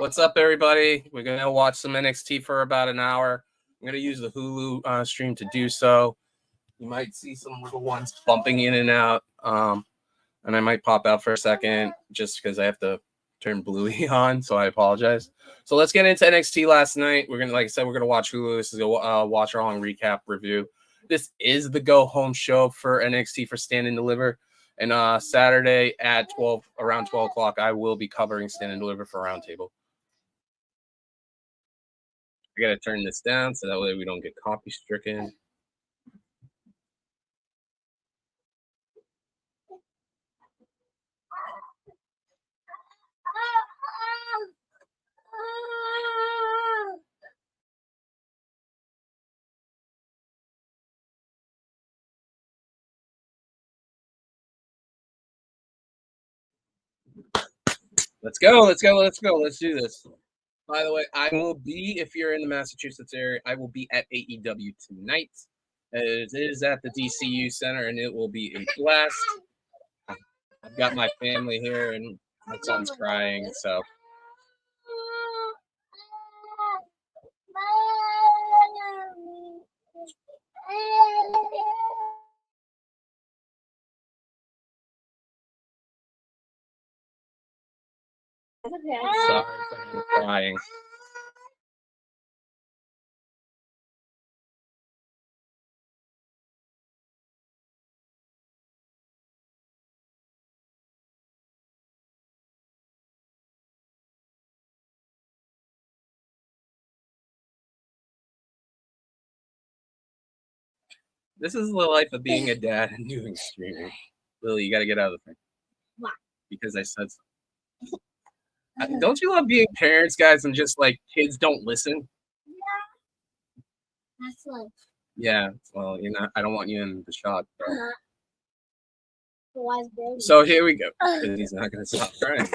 What's up, everybody? We're gonna watch some NXT for about an hour. I'm gonna use the Hulu stream to do so. You might see some little ones bumping in and out, and I might pop out for a second just because I have to turn Bluey on. So I apologize. So let's get into NXT last night. We're gonna, like I said, we're gonna watch Hulu. This is a watch along recap review. This is the go home show for NXT for Stand and Deliver. And Saturday at around 12 o'clock, I will be covering Stand and Deliver for Roundtable. I gotta turn this down so that way we don't get copy stricken. Let's go. Let's do this. By the way, I will be, if you're in the Massachusetts area, I will be at AEW tonight. It is at the DCU Center, and it will be a blast. I've got my family here, and my son's crying, so. Sorry for him crying. This is the life of being a dad and doing streaming. Lily, you got to get out of the thing. Why? Because I said so. Don't you love being parents, guys, and just like kids don't listen? Yeah. That's like. Yeah. Well, I don't want you in the shot. So here we go. He's not going to stop crying.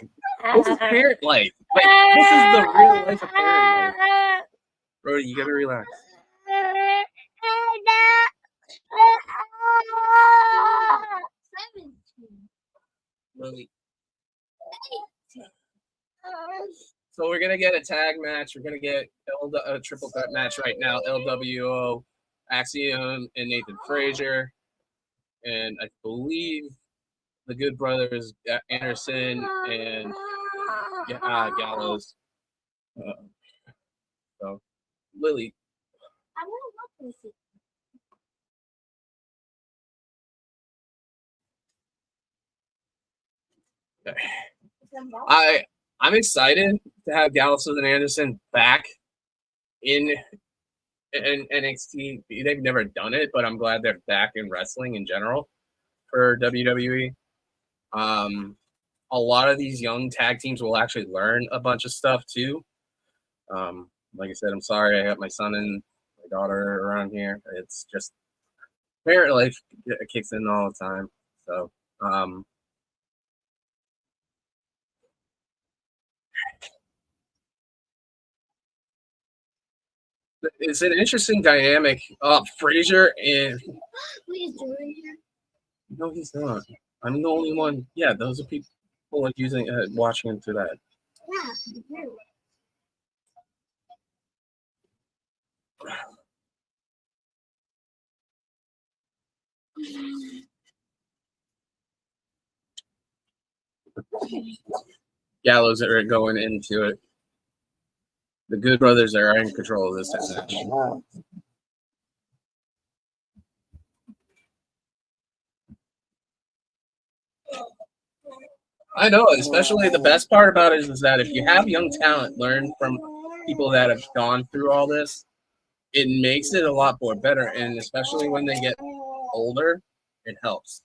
This is parent life. Like, this is the real life of parent life. Brody, you got to relax. Lily. So we're gonna get a tag match. We're gonna get a triple threat match right now. LWO, Axiom, and Nathan Frazier, and I believe the Good Brothers, Anderson and Gallows. So Lily. I want to watch this. I'm excited to have Gallows and Anderson back in NXT. They've never done it, but I'm glad they're back in wrestling in general for WWE. A lot of these young tag teams will actually learn a bunch of stuff too. Like I said, I'm sorry I got my son and my daughter around here. It's just parent life kicks in all the time. So, it's an interesting dynamic. Frazier and. No, he's not. I'm the only one. Yeah, those are people like using watching him through that. Yeah. Gallows are going into it. The Good Brothers are in control of this match. I know, especially the best part about it is that if you have young talent learn from people that have gone through all this, it makes it a lot more better. And especially when they get older, it helps.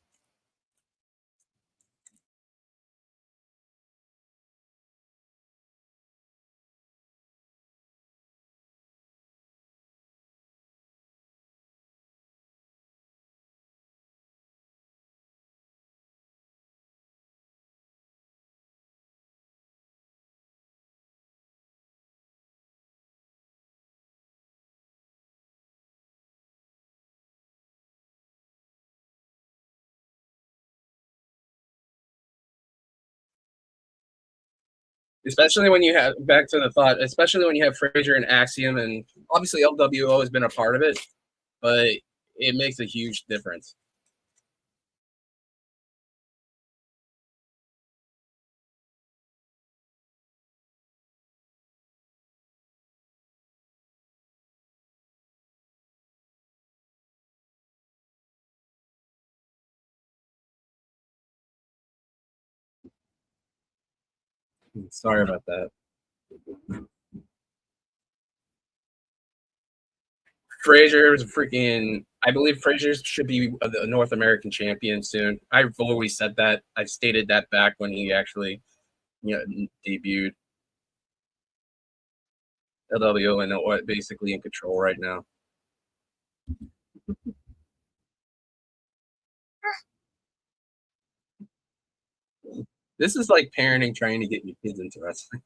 Especially when you have back to the thought, especially when you have Frazier and Axiom, and obviously LWO has been a part of it, but it makes a huge difference. Sorry about that. Frazier is freaking. I believe Frazier should be the North American champion soon. I've always said that. I stated that back when he actually, debuted. LWO and basically in control right now. This is like parenting trying to get your kids into wrestling.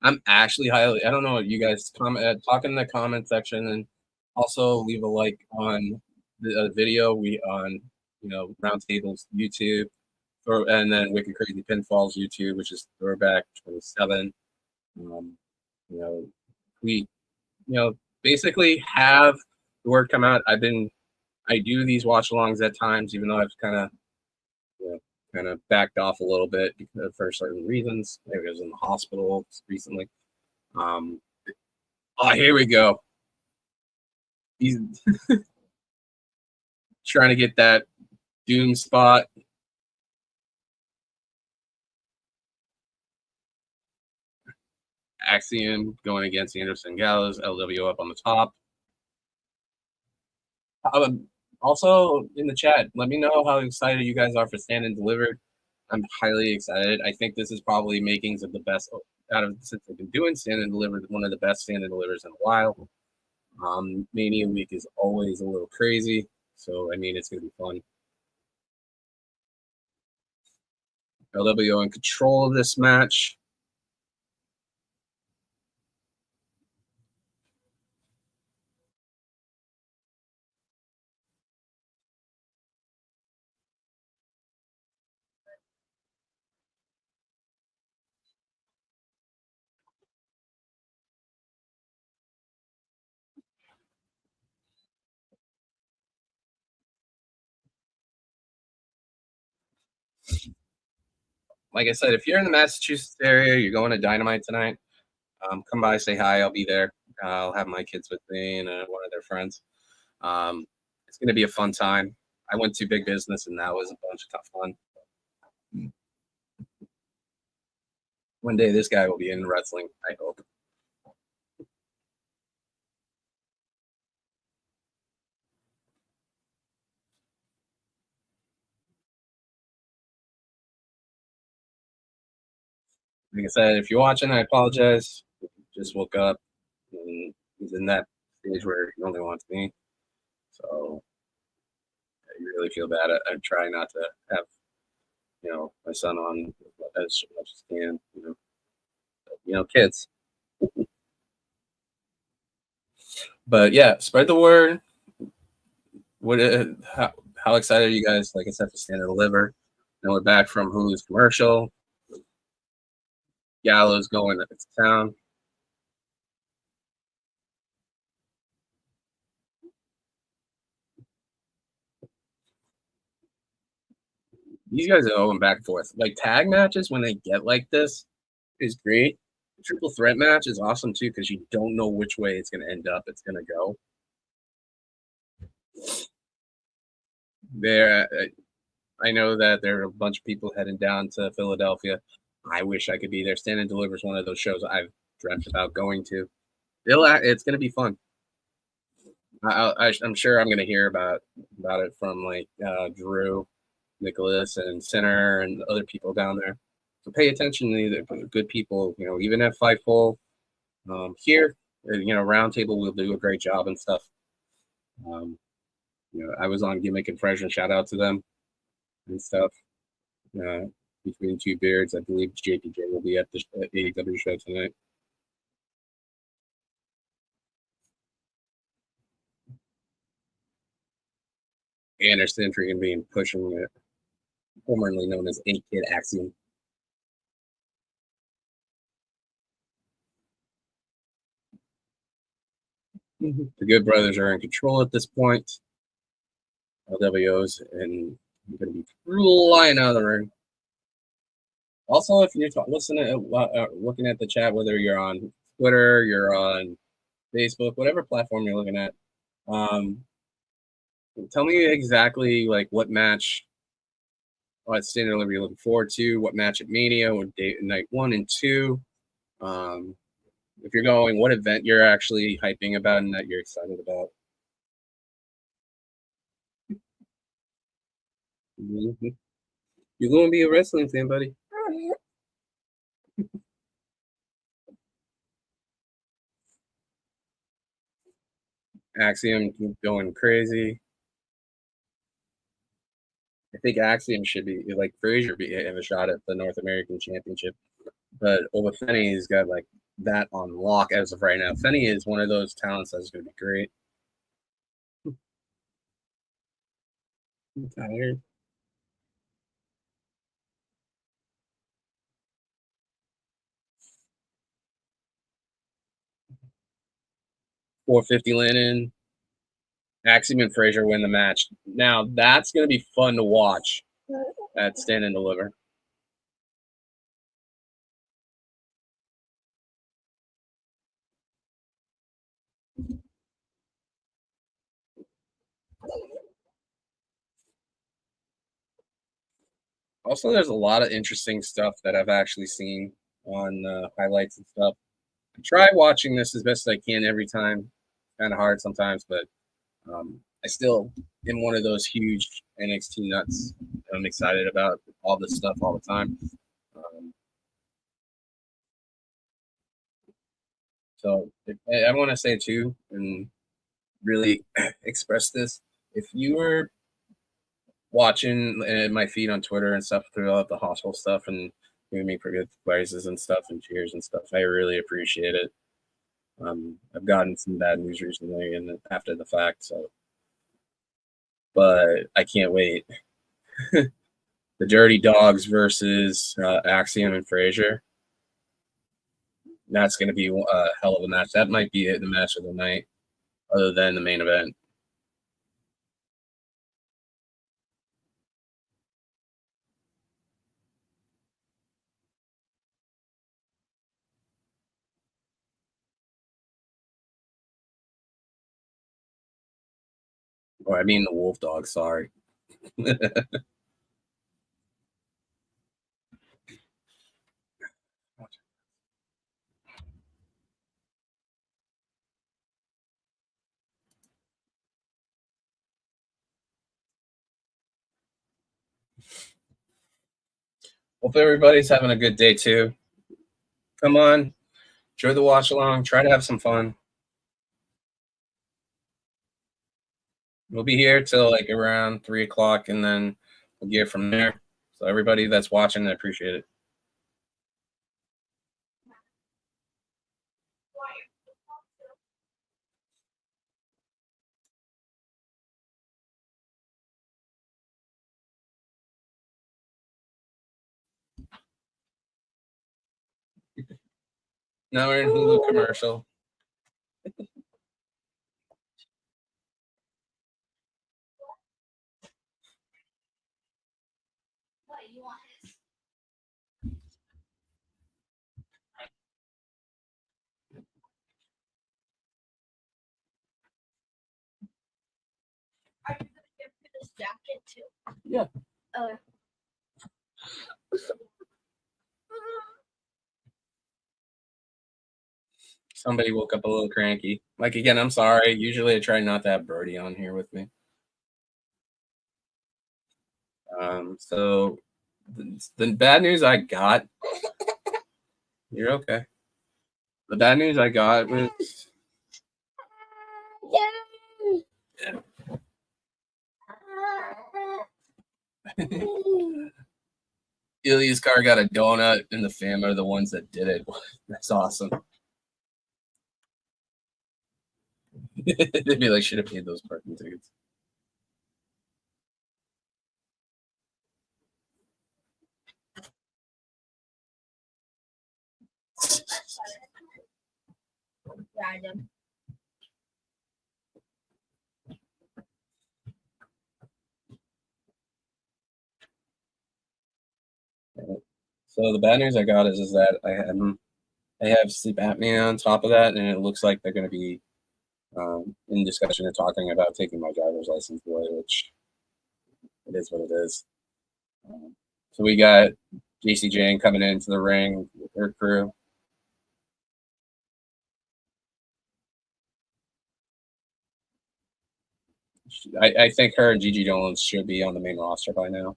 I'm actually highly. I don't know. You guys comment, talk in the comment section, and also leave a like on the video. We on Roundtable's YouTube, and then Wicked Crazy Pinfalls YouTube, which is Throwback 27. Um, you know, we basically have the word come out. I do these watch alongs at times, even though I've kind of backed off a little bit because for certain reasons. Maybe I was in the hospital recently. Um, oh, here we go. He's trying to get that Doom spot. Axiom going against Anderson Gallows. LWO up on the top. Also in the chat, let me know how excited you guys are for Stand and Delivered. I'm highly excited. I think this is probably makings of the best out of since I've been doing Stand and Delivered, one of the best Stand and Delivers in a while. Mania week is always a little crazy, so I mean it's gonna be fun. LWO in control of this match. Like I said, if you're in the Massachusetts area, you're going to Dynamite tonight, come by, say hi. I'll be there. I'll have my kids with me and one of their friends. It's going to be a fun time. I went to Big Business, and that was a bunch of tough fun. One day, this guy will be in wrestling, I hope. Like I said, if you're watching, I apologize. Just woke up, and he's in that stage where he only wants me. So I really feel bad. I try not to have, my son on as much as can. Kids. But yeah, spread the word. What? How excited are you guys? Like I said, for Stand and Deliver. Now we're back from Hulu's commercial. Gallows going to town. These guys are going back and forth. Like tag matches when they get like this is great. The triple threat match is awesome too because you don't know which way it's going to end up. It's going to go. There, I know that there are a bunch of people heading down to Philadelphia. I wish I could be there. Stand and Deliver is one of those shows I've dreamt about going to. It's going to be fun. I'm sure I'm going to hear about it from like Drew, Nicholas, and Sinner, and other people down there. So pay attention to the good people. Even at Fightful here, Roundtable will do a great job and stuff. I was on Gimmick and Fresh, and shout out to them and stuff. Between two beards, I believe JPJ will be at the AEW show tonight. Anderson freaking being pushing it. formerly known as A-Kid Axiom. The Good Brothers are in control at this point. LWOs and going to be flying out of the ring. Also, if you're looking at the chat, whether you're on Twitter, you're on Facebook, whatever platform you're looking at, tell me exactly like what match at Stand and Deliver you're looking forward to, what match at Mania, what date, night 1 and 2. If you're going, what event you're actually hyping about and that you're excited about. Mm-hmm. You're going to be a wrestling fan, buddy. Axiom going crazy. I think Axiom should be like Frazier have a shot at the North American Championship, but over Fenny's got like that on lock as of right now. Fenny is one of those talents that's going to be great. I'm tired. $450 Lennon. Axiom and Frazier win the match. Now that's going to be fun to watch at Stand and Deliver. Also, there's a lot of interesting stuff that I've actually seen on highlights and stuff. I try watching this as best as I can every time. Kind of hard sometimes, but I still am one of those huge NXT nuts. I'm excited about all this stuff all the time. So I want to say too, and really express this. If you were watching my feed on Twitter and stuff throughout the hospital stuff and giving me pretty good praises and stuff and cheers and stuff, I really appreciate it. I've gotten some bad news recently and after the fact, so but I can't wait. The Dirty Dogs versus Axiom and Frazier. That's going to be a hell of a match. That might be the match of the night, other than the main event. Or I mean the Wolf Dog. Sorry. Hope everybody's having a good day too. Come on, enjoy the watch along. Try to have some fun. We'll be here till like around 3 o'clock, and then we'll get from there. So everybody that's watching, I appreciate it. Now we're in Hulu commercial. This jacket too. Yeah. Somebody woke up a little cranky. Like again, I'm sorry. Usually I try not to have Birdie on here with me. So the bad news I got. You're okay. The bad news I got was Ilya's car got a donut, and the fam are the ones that did it. That's awesome. They'd be like, should have paid those parking tickets. Yeah, I did. So the bad news I got is that I have sleep apnea on top of that, and it looks like they're going to be in discussion or talking about taking my driver's license away, which it is what it is. So we got JC Jane coming into the ring with her crew. I think her and Gigi Dolan should be on the main roster by now.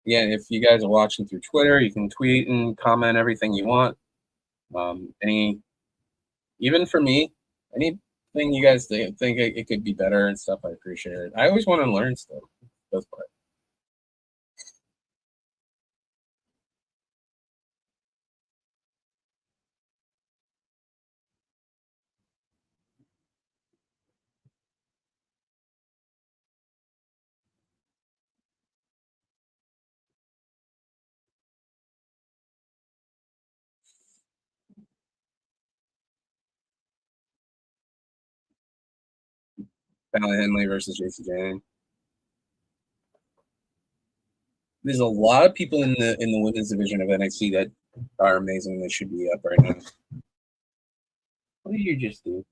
Yeah, if you guys are watching through Twitter, you can tweet and comment everything you want. Even for me, anything you guys think it could be better and stuff, I appreciate it. I always want to learn stuff. That's part. Fallon Henley versus JC Jane. There's a lot of people in the women's division of NXT that are amazing. They should be up right now. What did you just do?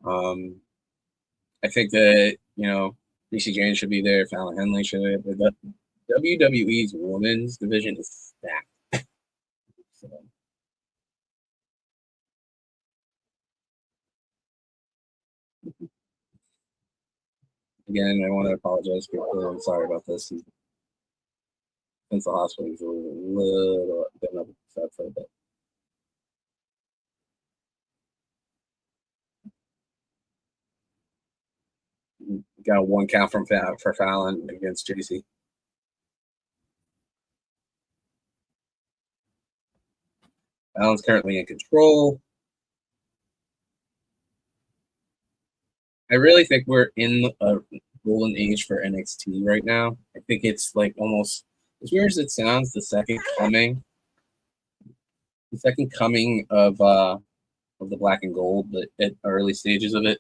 I think that JC Jane should be there. Fallon Henley should be there. But the WWE's women's division is stacked. So. Again, I want to apologize for I'm sorry about this. Since the hospital, he's a little bit upset for a bit. Got a 1 count for Fallon against JC. Fallon's currently in control. I really think we're in a golden age for NXT right now. I think it's like almost as weird as it sounds, the second coming of the black and gold, but at early stages of it.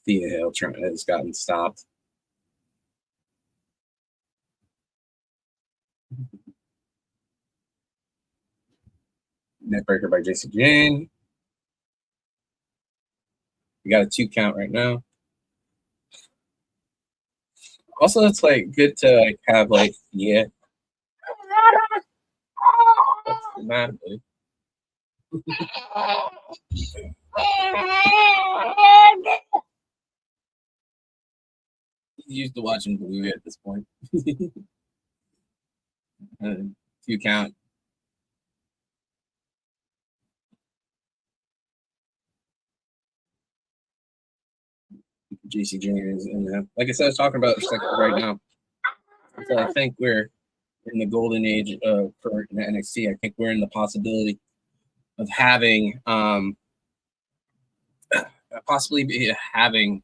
Thea Hill has gotten stopped. Neckbreaker by JC Jane. We got a 2 count right now. Also, it's like good to like have like Thea. What's the matter, buddy? He's used to watching Blue at this point. 2 count. JC Jane is in there. Like I said, I was talking about right now. So I think we're in the golden age for NXT. I think we're in the possibility of having possibly having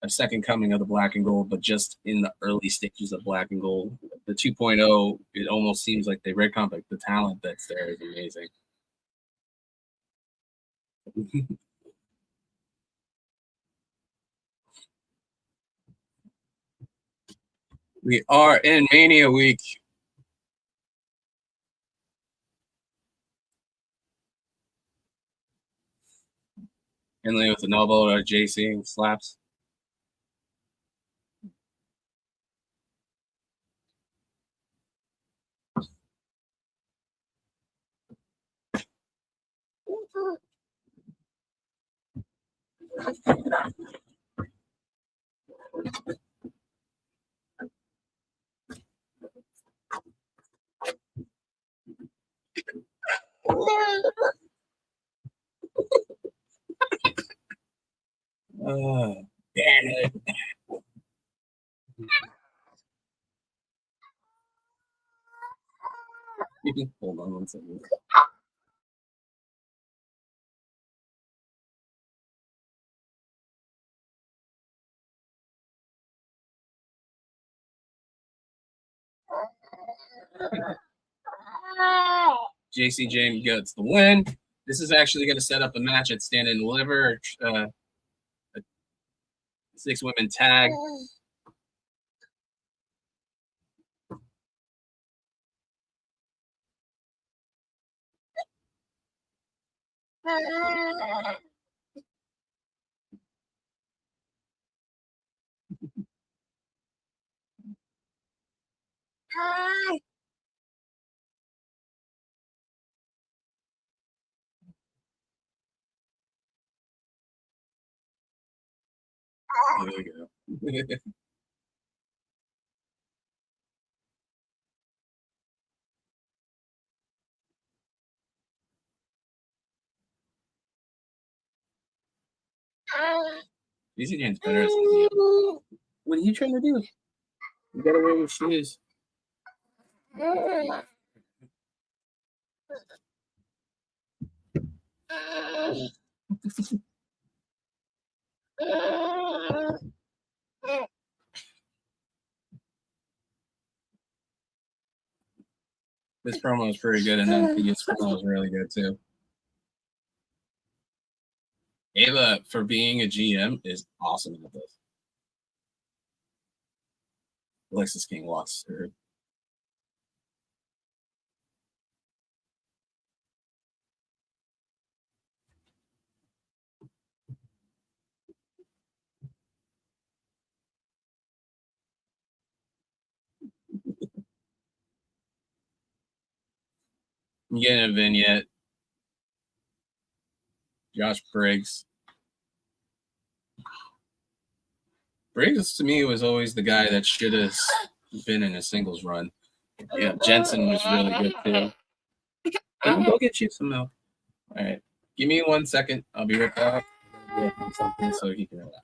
a second coming of the black and gold, but just in the early stages of black and gold. The 2.0, it almost seems like they retcon, like the talent that's there is amazing. We are in Mania Week. Henley with an elbow to JC slaps. Damn it. Hold on one second. JC James gets the win. This is actually going to set up a match at Stand and Deliver, a 6-women tag. There we go. JC James better. What are you trying to do? You gotta wear your shoes. This promo is pretty good, and then Piggy's promo is really good too. Ava, for being a GM, is awesome at this. Alexis King walks through. I'm getting a vignette. Josh Briggs. Briggs to me was always the guy that should have been in a singles run. Yeah, Jensen was really good too. I'll go get you some milk. All right, give me 1 second. I'll be right back. Get him something so he can relax.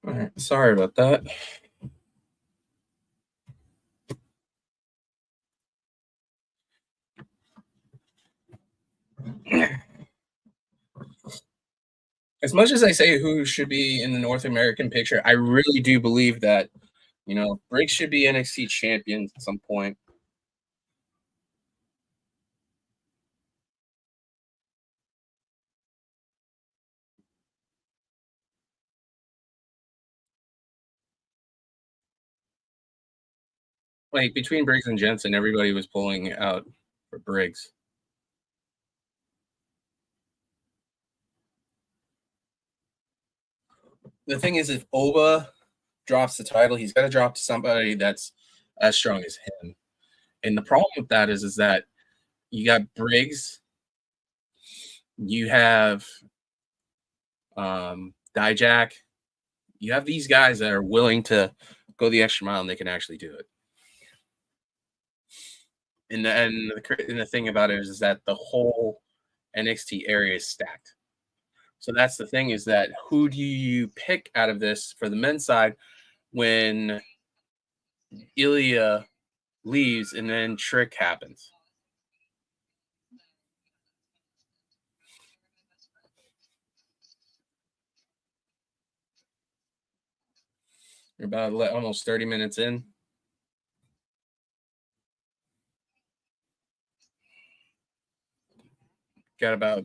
All right, sorry about that. As much as I say who should be in the North American picture, I really do believe that Briggs should be NXT champion at some point. Like between Briggs and Jensen, everybody was pulling out for Briggs. The thing is, if Oba drops the title, he's got to drop to somebody that's as strong as him. And the problem with that is that you got Briggs, you have Dijak, you have these guys that are willing to go the extra mile and they can actually do it. And the thing about it is that the whole NXT area is stacked. So that's the thing is that who do you pick out of this for the men's side when Ilya leaves and then Trick happens? You're about almost 30 minutes in. Got about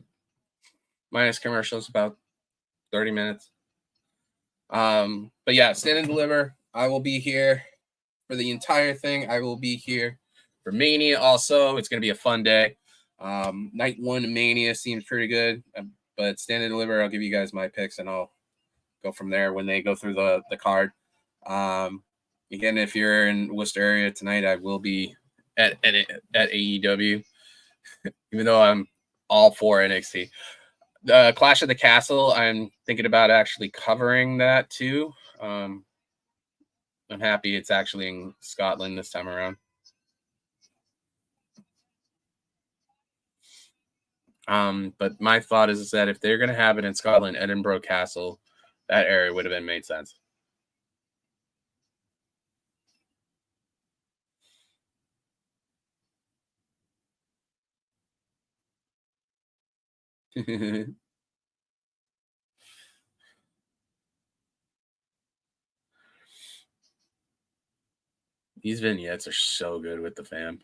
minus commercials about 30 minutes. But yeah, stand and deliver. I will be here for the entire thing. I will be here for Mania also. It's gonna be a fun day. Night one of Mania seems pretty good. But stand and deliver, I'll give you guys my picks and I'll go from there when they go through the card. Again, if you're in Worcester area tonight, I will be at AEW, even though I'm all for NXT. Clash of the Castle, I'm thinking about actually covering that too. I'm happy it's actually in Scotland this time around. But my thought is that if they're going to have it in Scotland, Edinburgh Castle, that area would have been made sense. These vignettes are so good with the fam.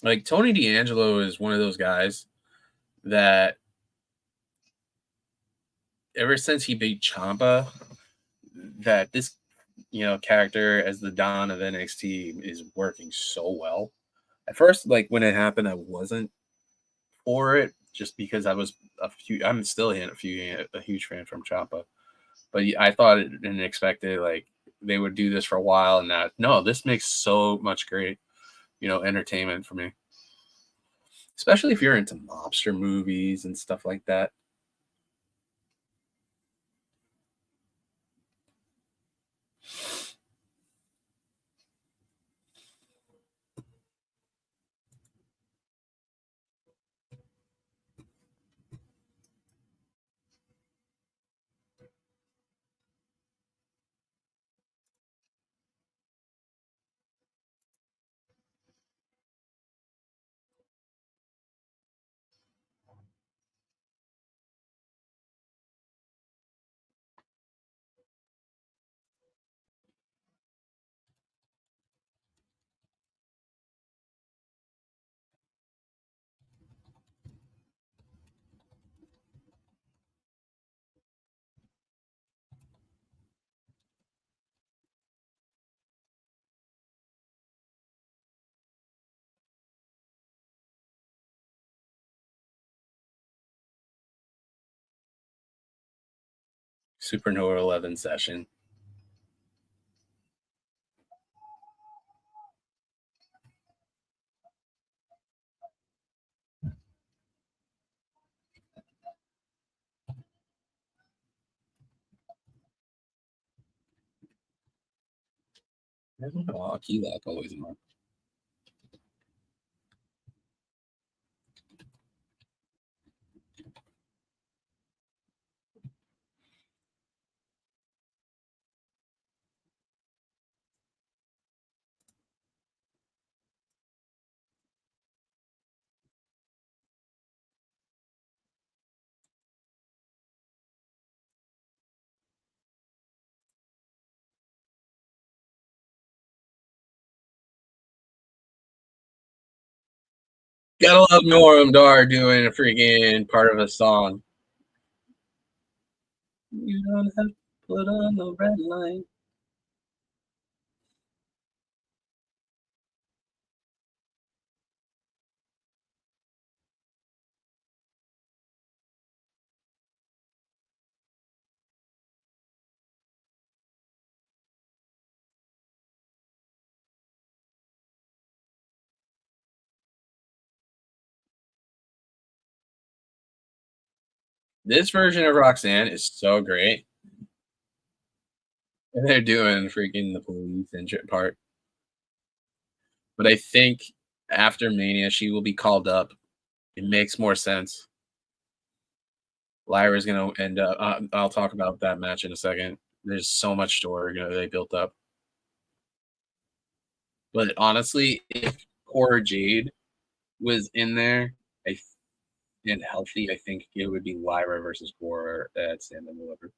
Like Tony D'Angelo is one of those guys that ever since he beat Ciampa, that this character as the Don of NXT is working so well. At first, like when it happened, I wasn't for it just because I'm still a huge fan from Ciampa, but I thought it and expected like they would do this for a while, and that no, this makes so much great entertainment for me, especially if you're into mobster movies and stuff like that. Supernova 11 session. I don't know. Key lock always mark. Gotta love Noram Dar doing a freaking part of a song. You don't have to put on the red light. This version of Roxanne is so great. And they're doing freaking the police and shit part. But I think after Mania, she will be called up. It makes more sense. Lyra's gonna end up. I'll talk about that match in a second. There's so much story they built up. But honestly, if Cora Jade was in there, I and healthy, I think it would be Lyra versus Cora at Stand and Deliver.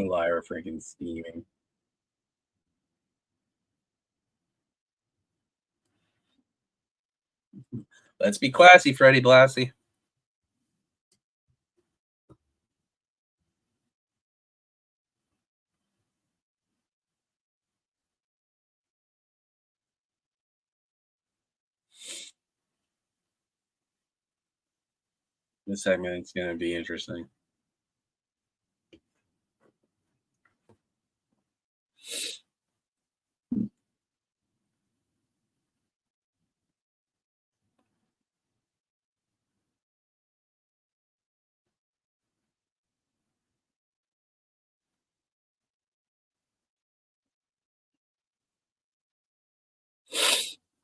Lyra freaking steaming. Let's be classy, Freddie Blassie. This segment's going to be interesting.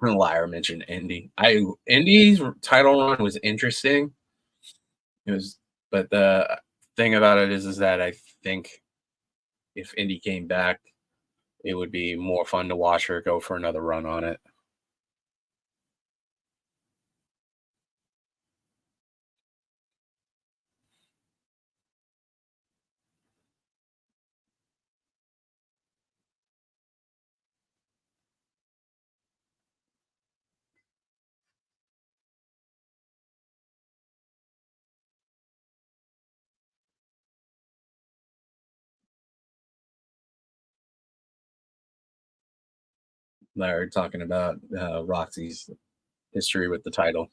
Lyra mentioned Indy. Indy's title run was interesting. It was, but the thing about it is that I think if Indy came back, it would be more fun to watch her go for another run on it. They're talking about Roxy's history with the title.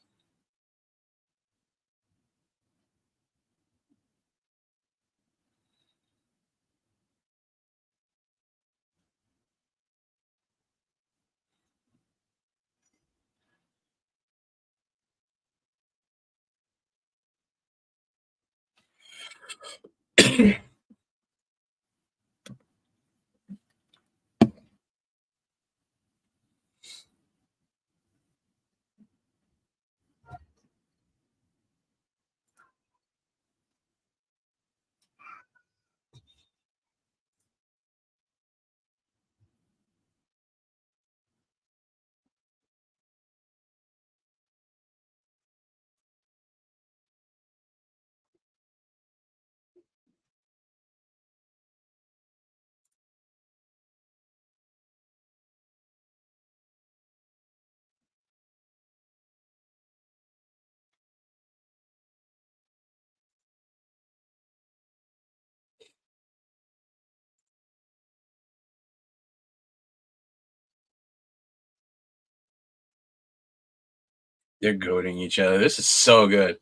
They're goading each other. This is so good.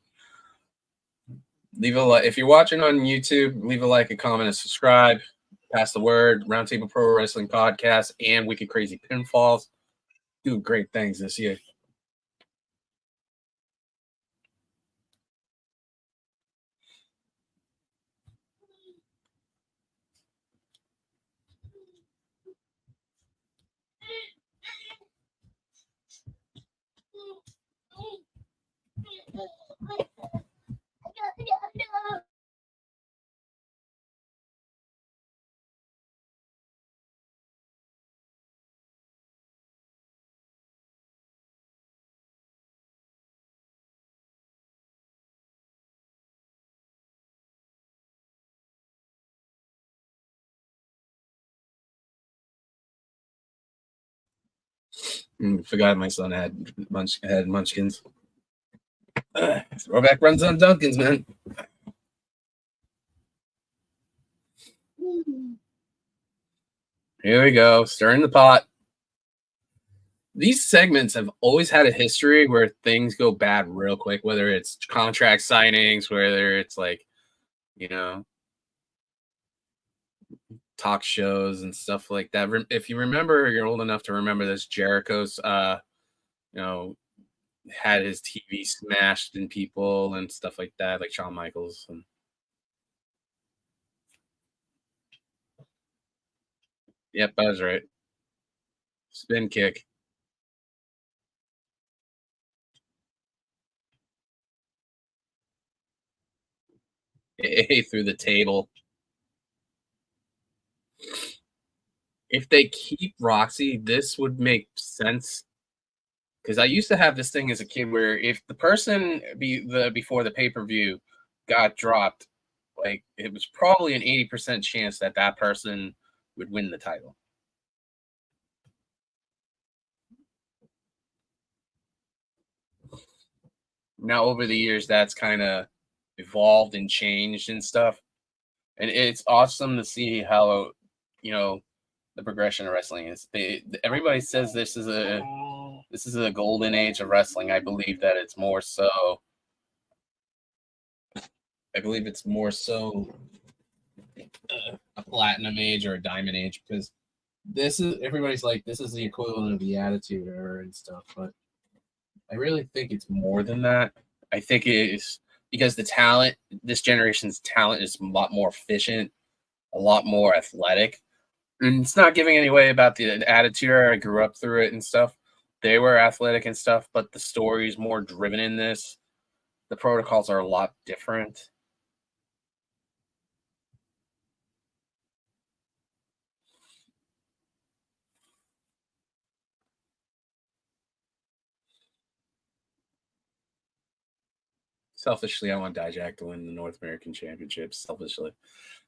Leave a like if you're watching on YouTube. Leave a like, a comment, and subscribe. Pass the word. Roundtable Pro Wrestling Podcast and Wicked Crazy Pinfalls do great things this year. Forgot my son had munchkins. Throwback runs on Dunkin's, man. Here we go, stirring the pot. These segments have always had a history where things go bad real quick, whether it's contract signings, whether it's like, talk shows and stuff like that. If you remember, you're old enough to remember this, Jericho's, had his TV smashed in people and stuff like that, like Shawn Michaels. And yep, I was right. Spin kick. Through the table. If they keep Roxy, this would make sense. Because I used to have this thing as a kid where if the person before the pay-per-view got dropped, like it was probably an 80% chance that that person would win the title. Now over the years, that's kind of evolved and changed and stuff, and it's awesome to see how the progression of wrestling is. Everybody says this is a golden age of wrestling. I believe that it's more so. I believe it's more so a platinum age or a diamond age, because everybody's like, this is the equivalent of the Attitude Era and stuff, but I really think it's more than that. I think it is because this generation's talent is a lot more efficient, a lot more athletic. And it's not giving any way about the Attitude Era. I grew up through it and stuff. They were athletic and stuff, but the story is more driven in this. The protocols are a lot different. Selfishly, I want Dijak to win the North American Championship. Selfishly,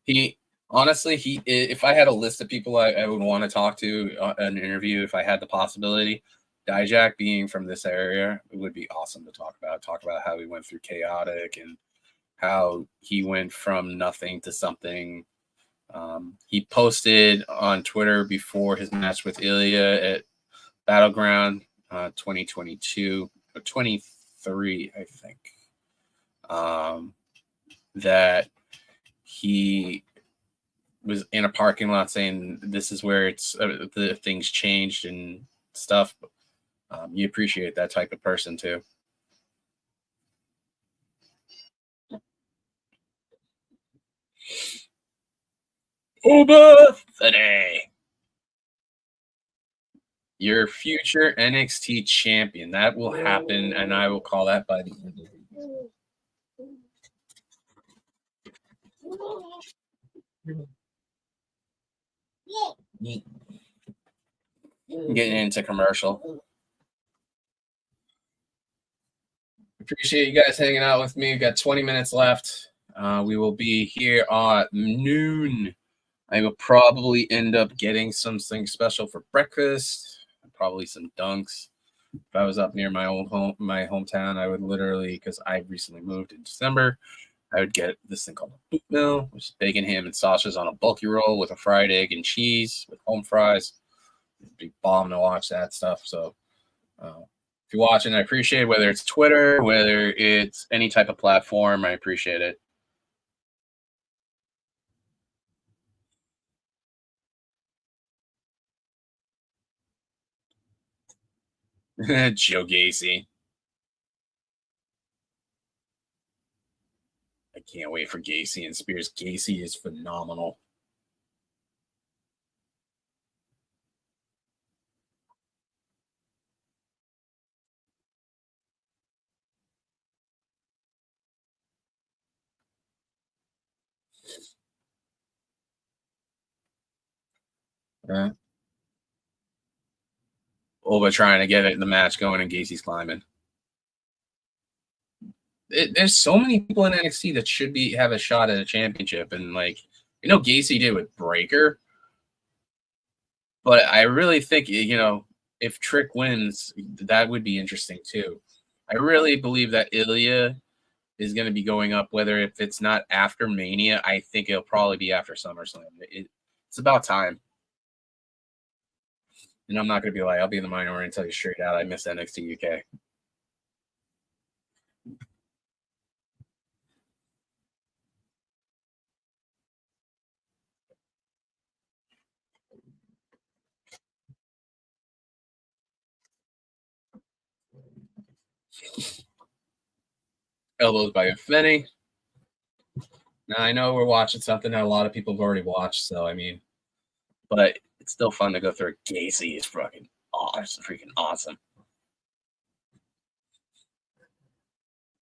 if I had a list of people I would want to talk to an interview, if I had the possibility, Dijak being from this area, it would be awesome to talk about. Talk about how he went through chaotic and how he went from nothing to something. He posted on Twitter before his match with Ilya at Battleground 2022 or 23, I think. That he was in a parking lot saying this is where it's the things changed and stuff. You appreciate that type of person too. Uba today, your future NXT champion. That will happen, and I will call that by the end of the week. Getting into commercial. Appreciate you guys hanging out with me. We've got 20 minutes left. We will be here at noon. I will probably end up getting something special for breakfast. Probably some dunks. If I was up near my hometown, I would literally, because I recently moved in December, I would get this thing called a boot mill, which is bacon, ham, and sausages on a bulky roll with a fried egg and cheese with home fries. It'd be bomb to watch that stuff. So if you're watching, I appreciate it. Whether it's Twitter, whether it's any type of platform, I appreciate it. Joe Gacy. I can't wait for Gacy and Spears. Gacy is phenomenal. Uh, Oba trying to get it the match going, and Gacy's climbing. There's so many people in NXT that should be have a shot at a championship, and like Gacy did with Breaker, but I really think if Trick wins, that would be interesting too. I really believe that Ilya is going to be going up, whether if it's not after Mania, I think it'll probably be after SummerSlam. It's about time. And I'm not going to be like, I'll be in the minority and tell you straight out, I miss NXT UK. Elbows by Finney. Now, I know we're watching something that a lot of people have already watched, so I mean, but it's still fun to go through. Gacy is freaking awesome.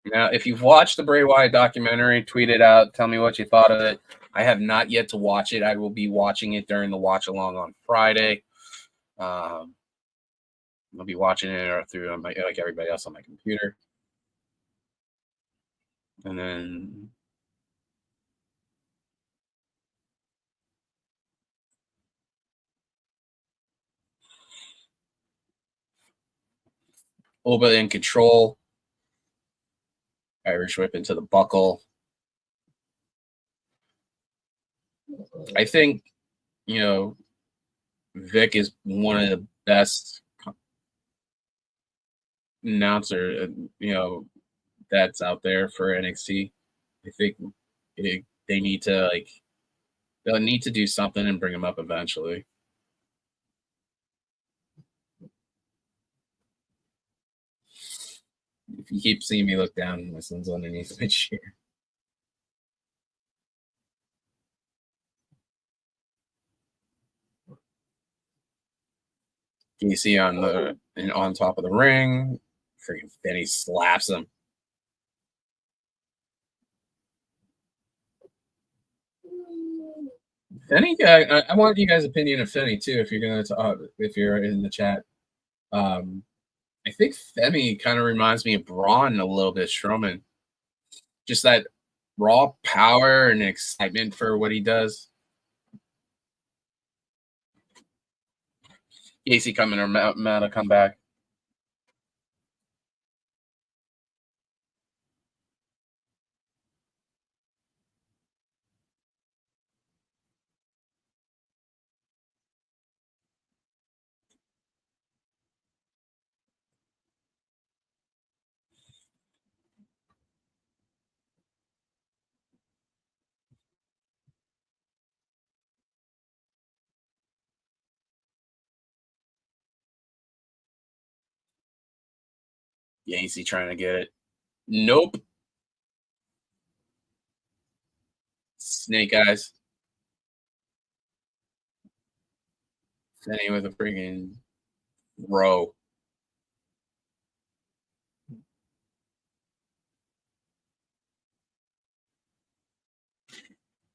Now, if you've watched the Bray Wyatt documentary, tweet it out. Tell me what you thought of it. I have not yet to watch it. I will be watching it during the watch along on Friday. I'll be watching it through like everybody else on my computer, and then Oba in control. Irish whip into the buckle. I think Vic is one of the best announcer that's out there for NXT. I think they need to they'll need to do something and bring him up eventually. If you keep seeing me look down, my son's underneath my chair. Can you see on top of the ring? Freaking Finney slaps him. Finney, I want you guys' opinion of Finney too. If you're gonna if you're in the chat, I think Femi kind of reminds me of Braun a little bit, Strowman. Just that raw power and excitement for what he does. Gacy coming or Matt to come back. Gacy trying to get it. Nope. Snake eyes. Finney with a freaking row.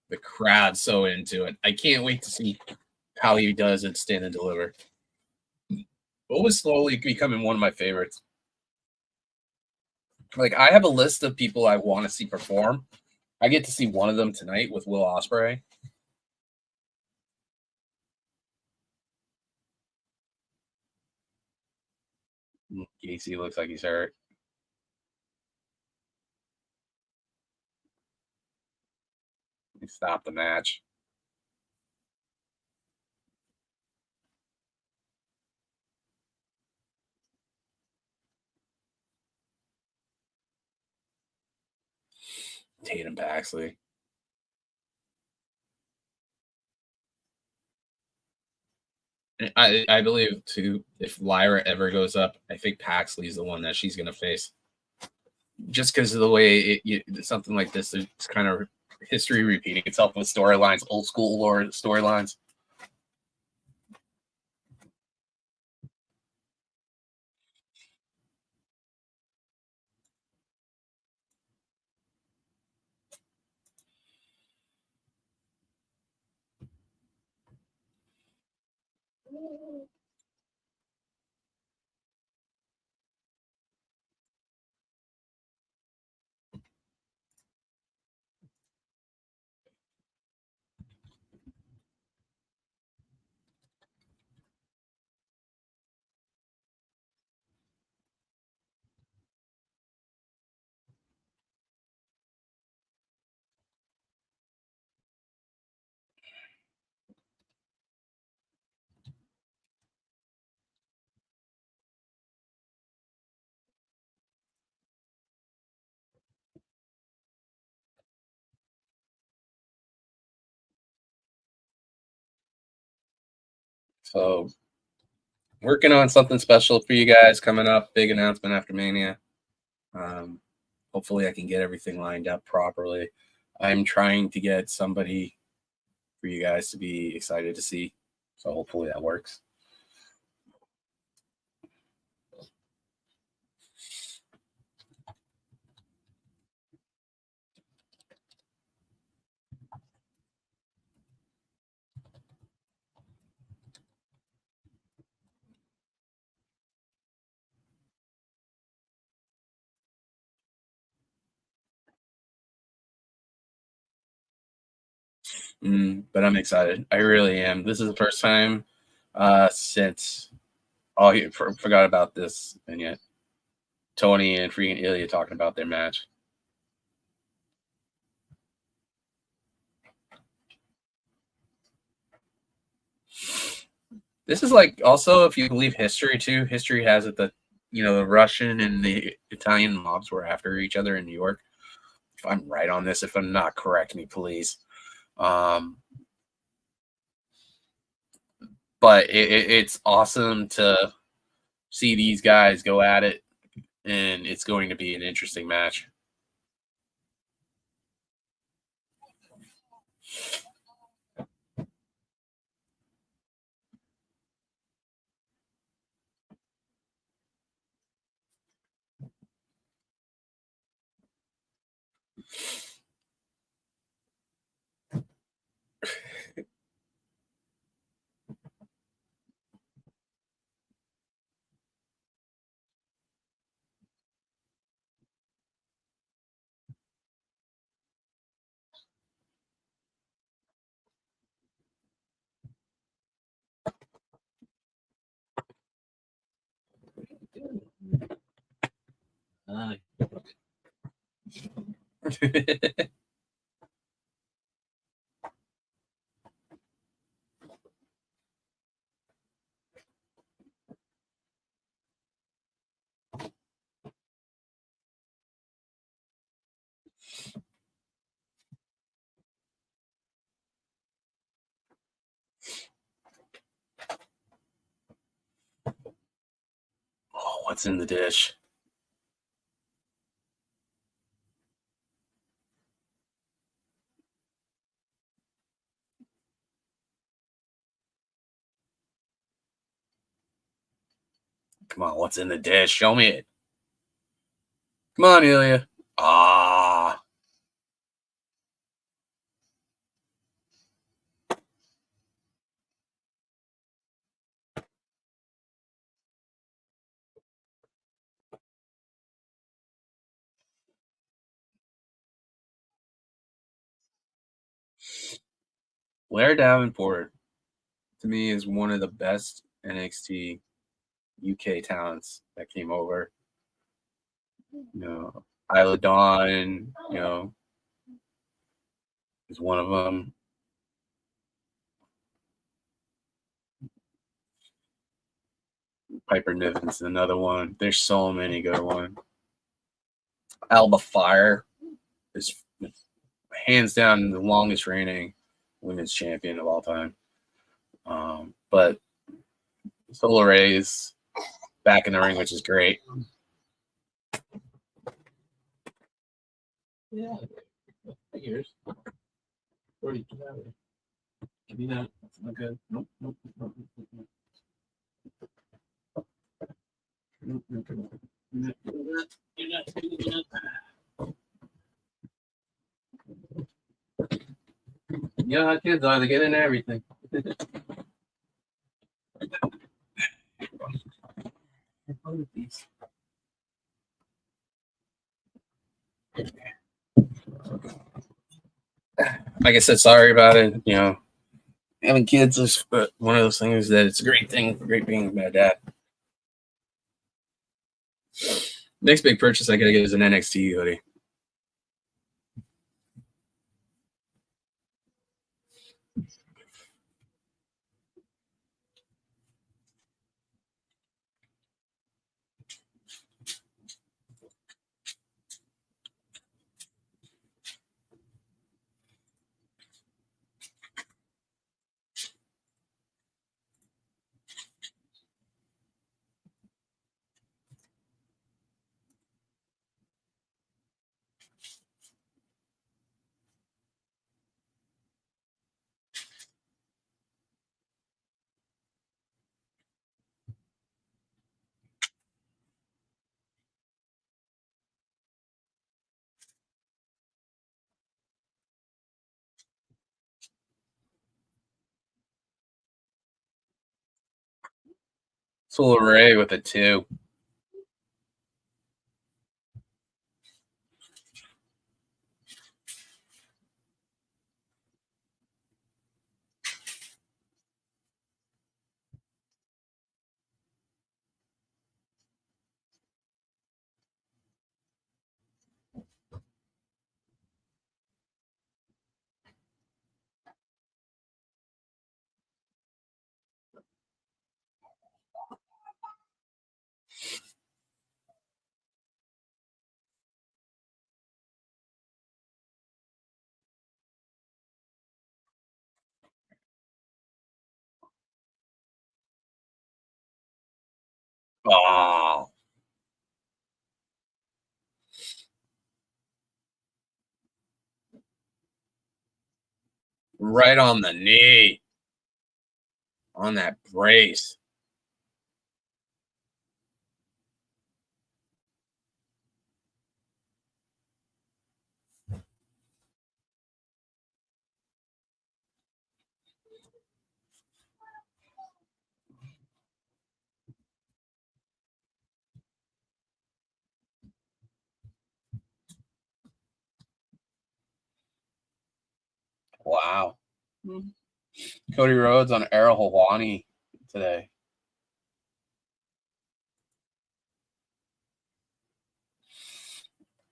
The crowd's so into it. I can't wait to see how he does at Stand and Deliver. What was slowly becoming one of my favorites. Like, I have a list of people I want to see perform. I get to see one of them tonight with Will Ospreay. Gacy looks like he's hurt. He stopped the match. Tatum Paxley. I believe too, if Lyra ever goes up, I think Paxley's the one that she's gonna face. Just because of the way something like this, it's kind of history repeating itself with storylines, old school lore storylines. So working on something special for you guys coming up. Big announcement after Mania. Um, hopefully, I can get everything lined up properly. I'm trying to get somebody for you guys to be excited to see. So hopefully that works. But I'm excited. I really am. This is the first time since forgot about this, and yet Tony and freaking Ilya talking about their match. This is like also, if you believe history too, history has it that the Russian and the Italian mobs were after each other in New York. If I'm right on this, if I'm not, correct me, please. But it's awesome to see these guys go at it, and it's going to be an interesting match. Oh, what's in the dish? Come on, what's in the dish? Show me it. Come on, Ilya. Ah. Blair Davenport, to me, is one of the best NXT UK talents that came over. Isla Dawn, is one of them. Piper Niven's another one. There's so many good ones. Alba Fire is hands down the longest reigning women's champion of all time. But Solar Rays back in the ring, which is great. Yeah, figures. Give me that. That's not good. Nope, nope, nope, nope, nope. Nope, nope, nope. You're not doing that. Yeah, kids are. They get into everything. Like I said, sorry about it. You know, having kids is one of those things that it's a great thing. Great being a bad dad. Next big purchase I gotta get is an NXT hoodie. Solar Ray with a 2. Oh, right on the knee. On that brace. Wow. Cody Rhodes on Errol Hawani today.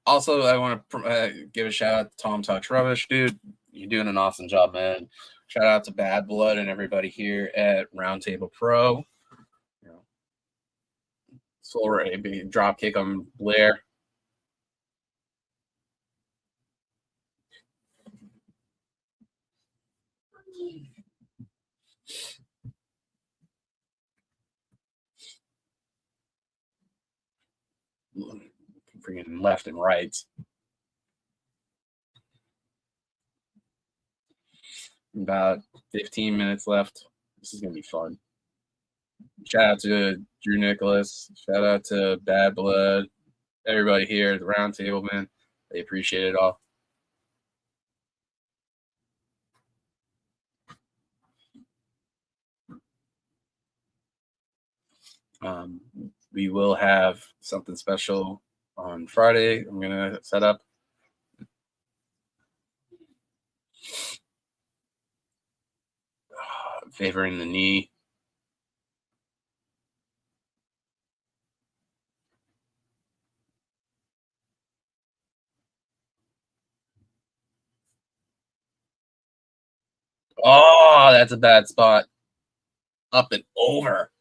Also, I want to give a shout out to Tom Talks Rubbish, dude. You're doing an awesome job, man. Shout out to Bad Blood and everybody here at Roundtable Pro. You know, Solar AB drop kick on Blair. Freaking left and right. About 15 minutes left. This is gonna be fun. Shout out to Drew Nicholas. Shout out to Bad Blood. Everybody here at the round table, man. They appreciate it all. We will have something special on Friday. I'm gonna set up. Favoring the knee. Oh, that's a bad spot. Up and over.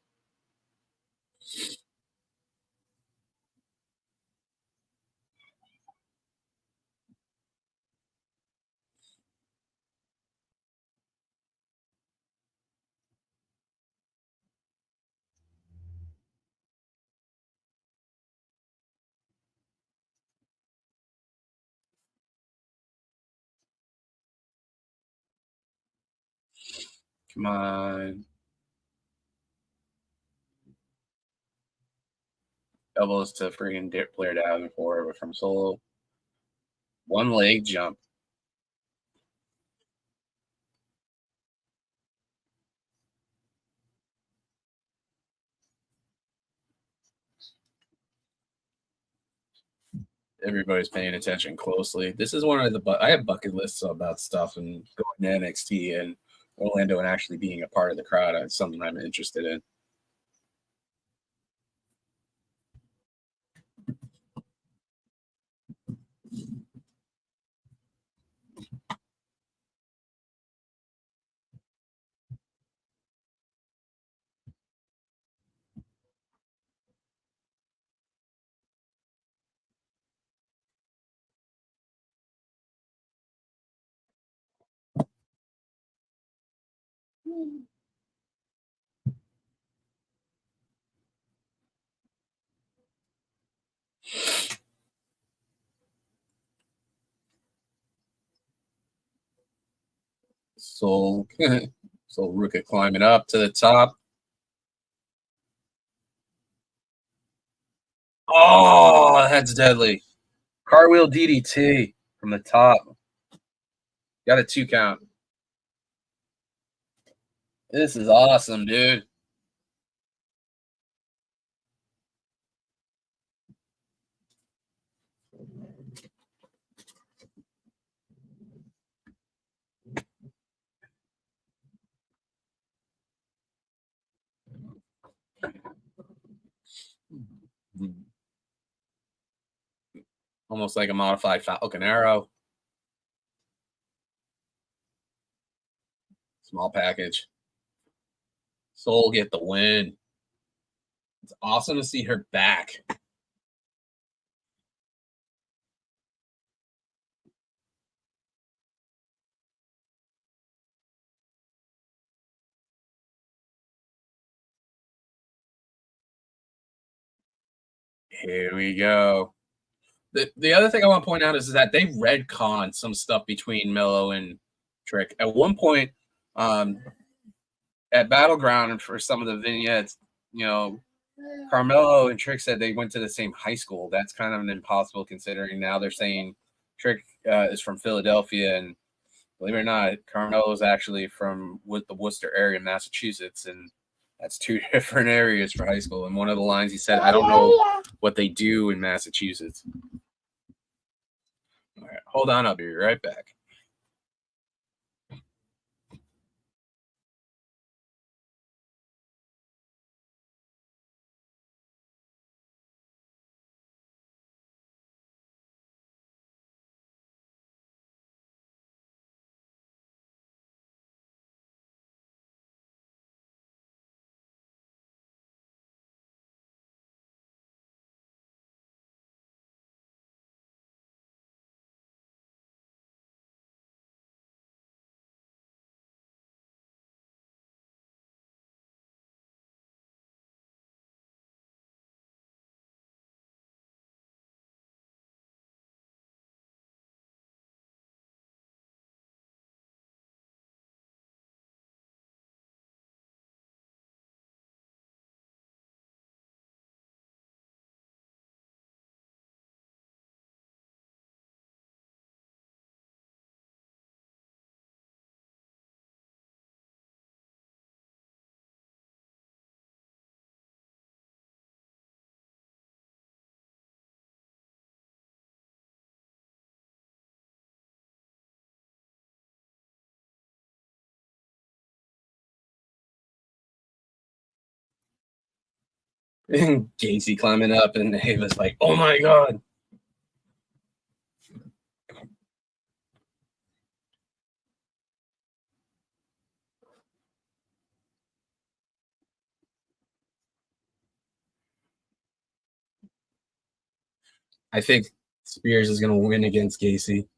Come on. Elbows to freaking Blair down and forward from Solo. One leg jump. Everybody's paying attention closely. This is one of the I have bucket lists about stuff and going to NXT and Orlando and actually being a part of the crowd. It's something I'm interested in. Soul Ruka climbing up to the top. Oh, that's deadly. Cartwheel DDT from the top. Got a 2 count. This is awesome, dude. Almost like a modified Falcon Arrow. Small package. Soul get the win. It's awesome to see her back. Here we go. The other thing I want to point out is that they retconned some stuff between Mello and Trick. At one point, at Battleground for some of the vignettes, Carmelo and Trick said they went to the same high school. That's kind of an impossible considering now they're saying Trick is from Philadelphia, and believe it or not, Carmelo is actually from the Worcester area, Massachusetts, and that's 2 different areas for high school. And one of the lines he said, "I don't know what they do in Massachusetts." All right, hold on, I'll be right back. And Gacy climbing up, and Ava's like, "Oh my god!" I think Spears is going to win against Gacy.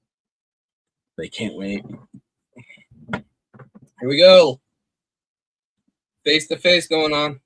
They can't wait. Here we go. Face to face going on.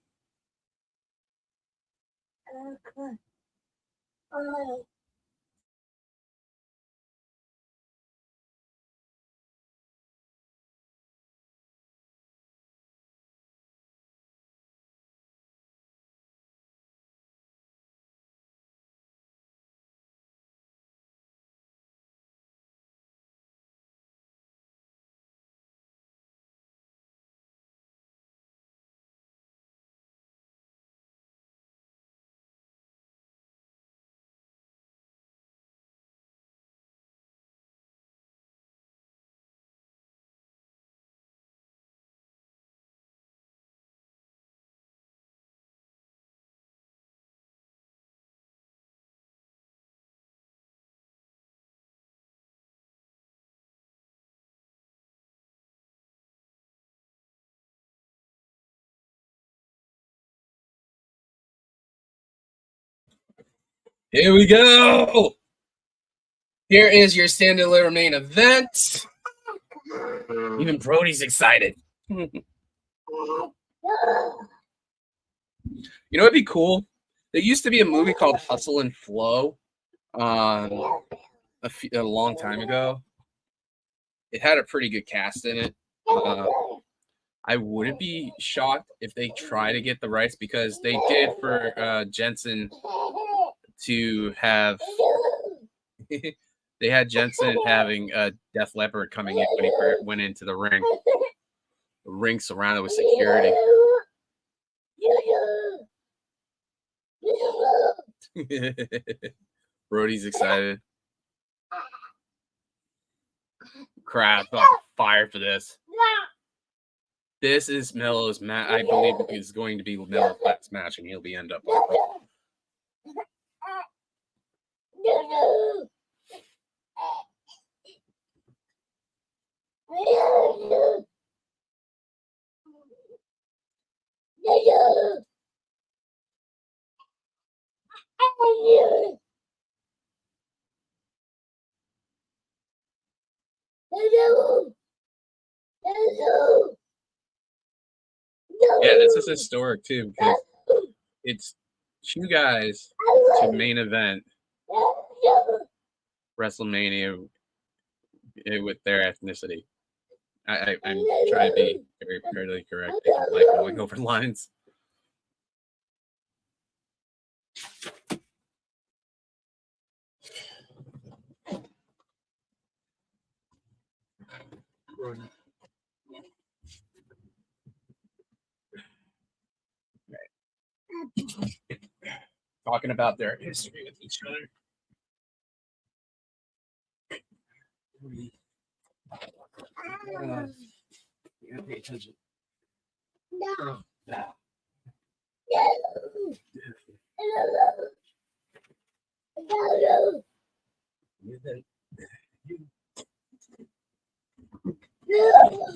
Here we go. Here is your stand and deliver main event. Even Brody's excited. You know what'd be cool? There used to be a movie called Hustle and Flow a long time ago. It had a pretty good cast in it. I wouldn't be shocked if they try to get the rights because they did for Jensen to have. They had Jensen having a Def Leppard coming in when he went into the ring. The ring surrounded with security. Brody's excited. Crowd's on fire for this. This is Melo's match. I believe is going to be Melo's last match, and he'll be end up on Raw. Yeah, this is historic too because it's two guys to main event WrestleMania with their ethnicity. I'm trying to be very fairly correct. I don't like going over lines. Talking about their history with each other. You gotta pay attention. No.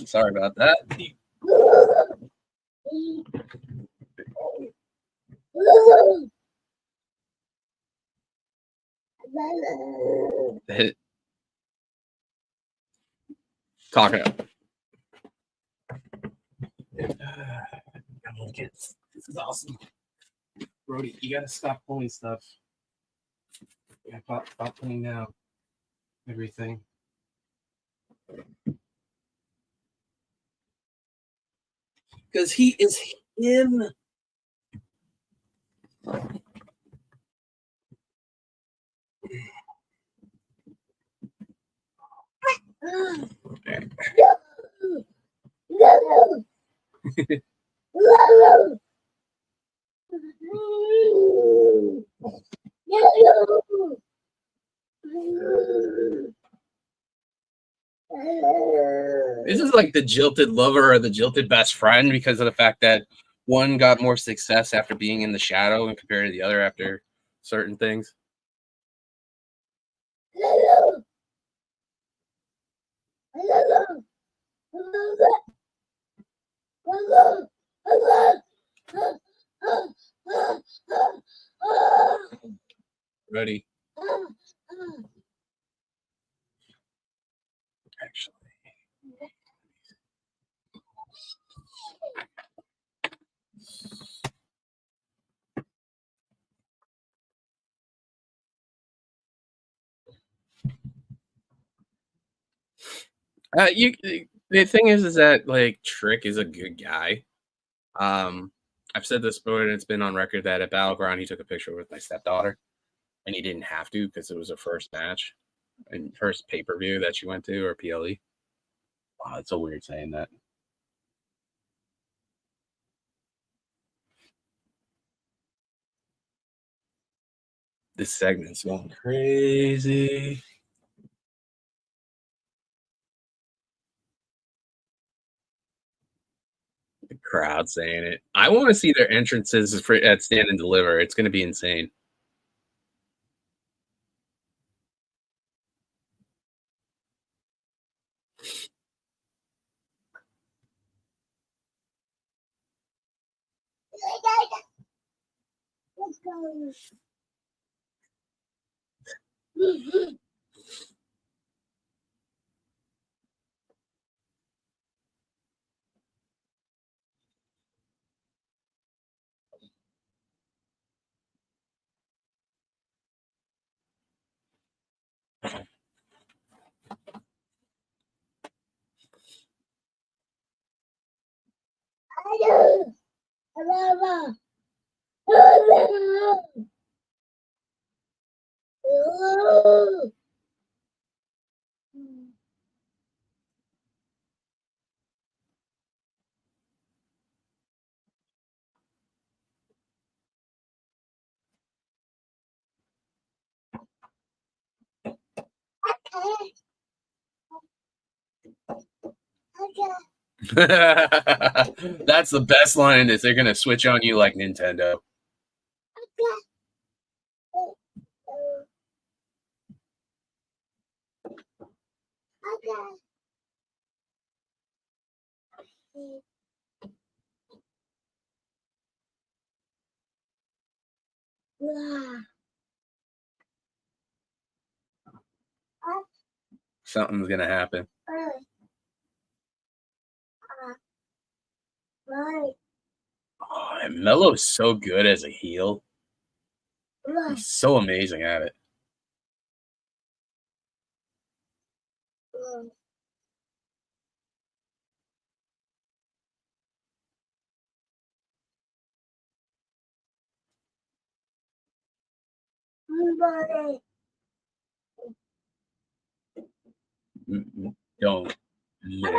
Sorry about that. Talking about. Come on, kids. This is awesome. Brody, you gotta stop pulling stuff. You gotta stop pulling down everything. Because he is him. This is like the jilted lover or the jilted best friend because of the fact that one got more success after being in the shadow and compared to the other after certain things. Ready? Actually. The thing is that like Trick is a good guy. I've said this before, and it's been on record that at Battleground he took a picture with my stepdaughter, and he didn't have to because it was her first match and first pay per view that she went to or PLE. Wow, it's so weird saying that. This segment's going crazy. The crowd saying it. I want to see their entrances at Stand and Deliver. It's going to be insane. That's the best line in this. They're gonna switch on you like Nintendo. Something's gonna happen. Oh, and Mello is so good as a heel. He's so amazing at it. Don't miss.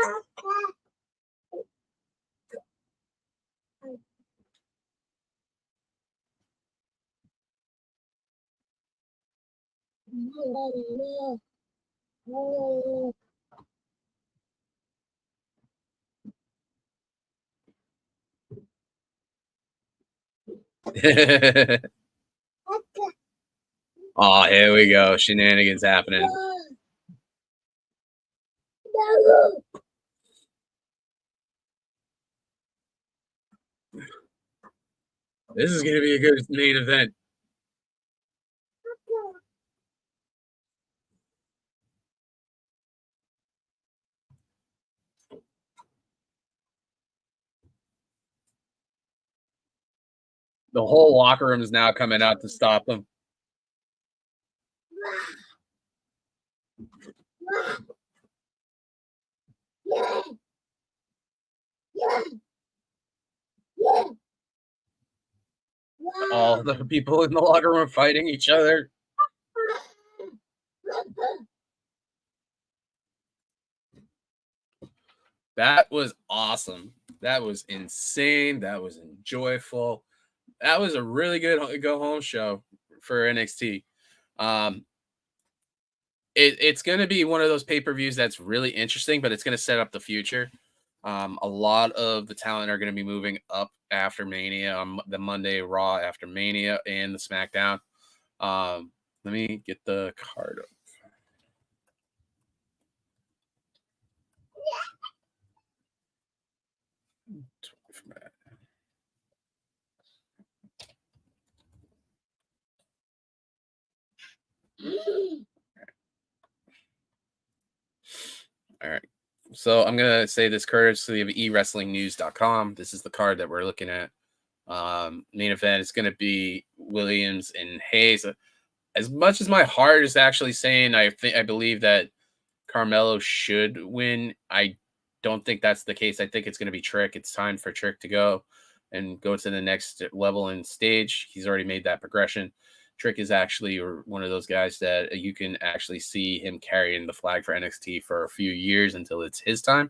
Oh, here we go. Shenanigans happening. This is going to be a good main event. The whole locker room is now coming out to stop them. All the people in the locker room fighting each other. That was awesome. That was insane. That was enjoyable. That was a really good go home show for NXT. It's going to be one of those pay-per-views that's really interesting, but it's going to set up the future. A lot of the talent are going to be moving up after Mania on the Monday Raw after Mania and the SmackDown. Let me get the card up. All right. So I'm going to say this courtesy of eWrestlingNews.com. This is the card that we're looking at. Main event is going to be Williams and Hayes. As much as my heart is actually saying I believe that Carmelo should win, I don't think that's the case. I think it's going to be Trick. It's time for Trick to go and go to the next level and stage. He's already made that progression. Trick is actually one of those guys that you can actually see him carrying the flag for NXT for a few years until it's his time.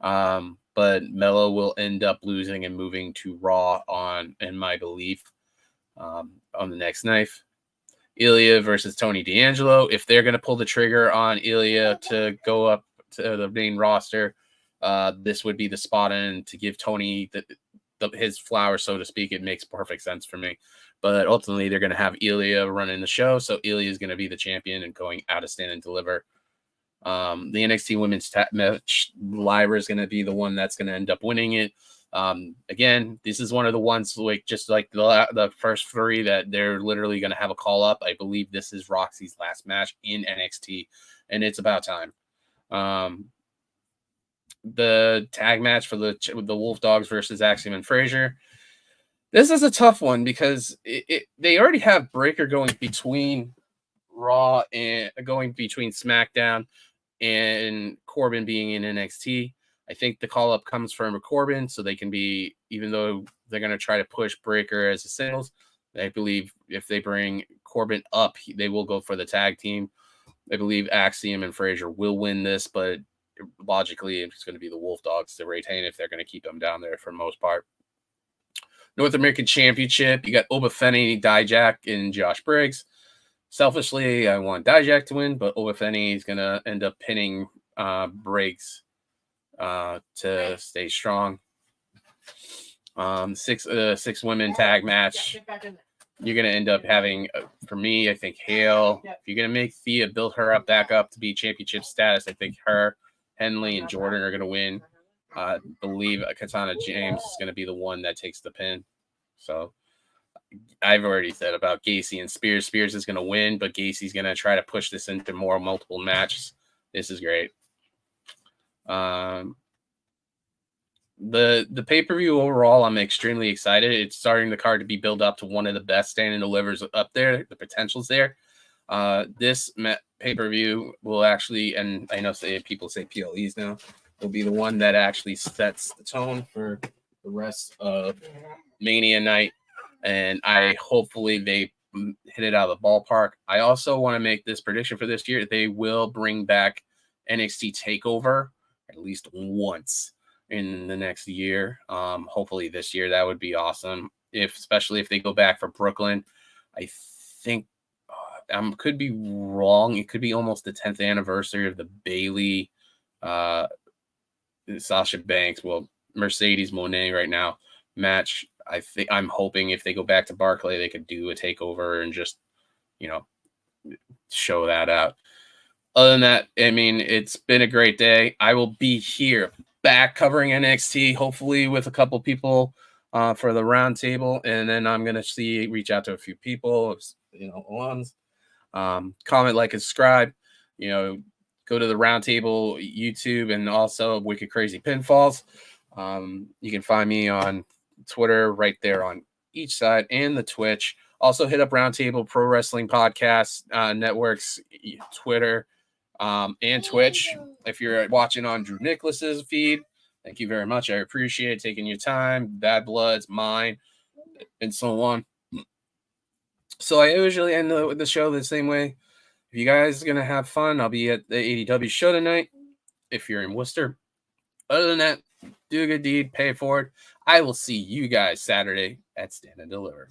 But Mello will end up losing and moving to Raw in my belief, on the next knife. Ilya versus Tony D'Angelo. If they're going to pull the trigger on Ilya to go up to the main roster, this would be the spot in to give Tony his flowers, so to speak. It makes perfect sense for me. But ultimately, they're going to have Ilya running the show, so Ilya is going to be the champion and going out of Stand and Deliver. The NXT Women's match, Lyra is going to be the one that's going to end up winning it. Again, this is one of the ones like just like the first three that they're literally going to have a call up. I believe this is Roxy's last match in NXT, and it's about time. The tag match for the Wolf Dogs versus Axiom and Frazier. This is a tough one because they already have Breaker going between Raw and going between SmackDown and Corbin being in NXT. I think the call up comes from Corbin, so they can be, even though they're going to try to push Breaker as a singles, I believe if they bring Corbin up, they will go for the tag team. I believe Axiom and Frazier will win this, but logically, it's going to be the Wolf Dogs to retain if they're going to keep them down there for the most part. North American Championship, you got Oba Femi, Dijak, and Josh Briggs. Selfishly, I want Dijak to win, but Oba Femi is going to end up pinning Briggs to stay strong. Six women tag match. You're going to end up having, for me, I think Hale. If you're going to make Thea build her up back up to be championship status, I think her, Henley, and Jordan are going to win. I believe Katana James is going to be the one that takes the pin. So I've already said about Gacy and Spears. Spears is going to win, but Gacy's going to try to push this into more multiple matches. This is great. The pay-per-view overall, I'm extremely excited. It's starting the card to be built up to one of the best stand and delivers up there. The potential's there. This pay-per-view will actually, and I know people say PLEs now, will be the one that actually sets the tone for the rest of Mania night. And hopefully they hit it out of the ballpark. I also want to make this prediction for this year. They will bring back NXT TakeOver at least once in the next year. Hopefully this year. That would be awesome. Especially if they go back for Brooklyn. I think could be wrong. It could be almost the 10th anniversary of the Bayley Sasha Banks, Mercedes Moné right now match. I'm hoping if they go back to Barclay, they could do a takeover and just, show that out. Other than that, I mean, it's been a great day. I will be here back covering NXT, hopefully with a couple people for the roundtable, and then I'm gonna reach out to a few people, alums. Comment, like, and subscribe. Go to the roundtable YouTube and also Wicked Crazy Pinfalls. You can find me on Twitter right there on each side and the Twitch. Also hit up Roundtable Pro Wrestling Podcast Network's Twitter and Twitch. If you're watching on Drew Nicholas's feed, thank you very much. I appreciate taking your time. Bad Blood's mine, and so on. So I usually end the show the same way. If you guys are going to have fun, I'll be at the ADW show tonight if you're in Worcester. Other than that, do a good deed, pay it forward. I will see you guys Saturday at Stand and Deliver.